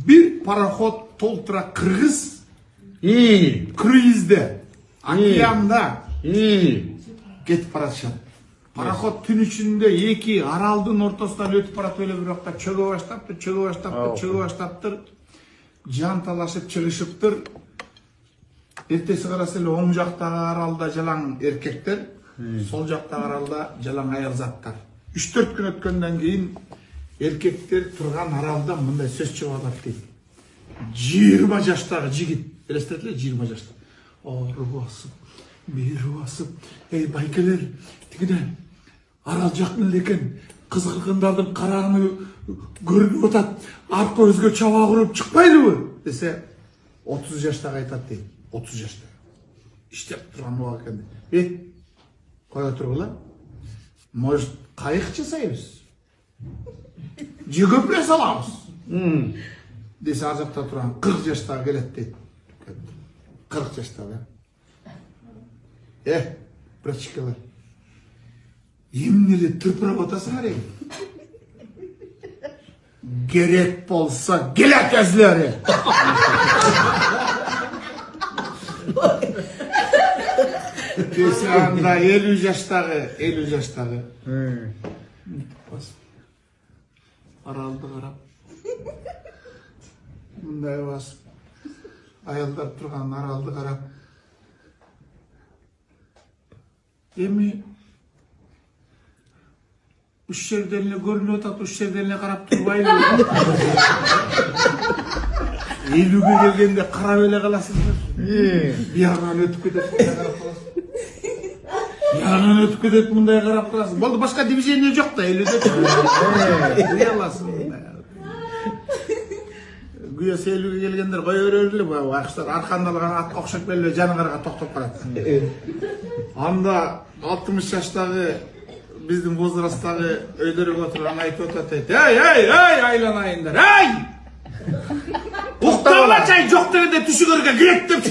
Bir parоход толтыра кыргыз круизде океанда кетип баратышат. Пароход түн ичинде эки аралдын ортосунан өтүп барат эле, бирок да чөгө баштаптыр. Жанталашып чыгышыптыр. Эртеси караса эле оң жактагы аралда жалаң эркектер, сол жактагы аралда жалаң аял заттар. 3-4 күн өткөндөн кийин эркектер турган аралда мындай сөз чыгып атат дейт. 20 жаштагы жигит, элестетели 20 жашта. Арып басып, бери басып, эй байкелер, тигине арал жакын эле экен, кызгыргындардын караңы көрүнүп атат, арка өзгө чаба куруп чыкпайлыбы десе, 30 жаштагы айтат дейт. 30 жашта. İşte turgan убак экен. Кое тургула? Может, кайык жасайбыз? Же көпүрө салабыз? Десе ар жакта турган 40 жаштагы келет дейт. 40 жаштагы. Братчикалар. Эмне эле тырпырап атасыңар эми? Керек болса келет өзлөрү. Десе анда 50 жаштагы. Аралды карап. Мындай басып. Аялдар турган аралды карап. Эми үч жерден эле көрүнүп атат, үч жерден эле карап турбайлы. 50ге келгенде карап эле каласыңдар. Биягынан өтүп кетет, мындай карап каласың. Биягынан өтүп кетет, мындай карап каласың. Болду, башка движение жок да, 50-де. Куя аласың мындай. Күйөсү 50ге келгендер кое берели, байкуштар аркандалган атка окшоп келип жаныңарга токтоп барат. Анда 60 жаштагы биздин возрасттагы өйдөргө турган айтып атат. Эй, айланайындар. Эй! Уктаган чай жок дегенде түшүгөргө кирет деп.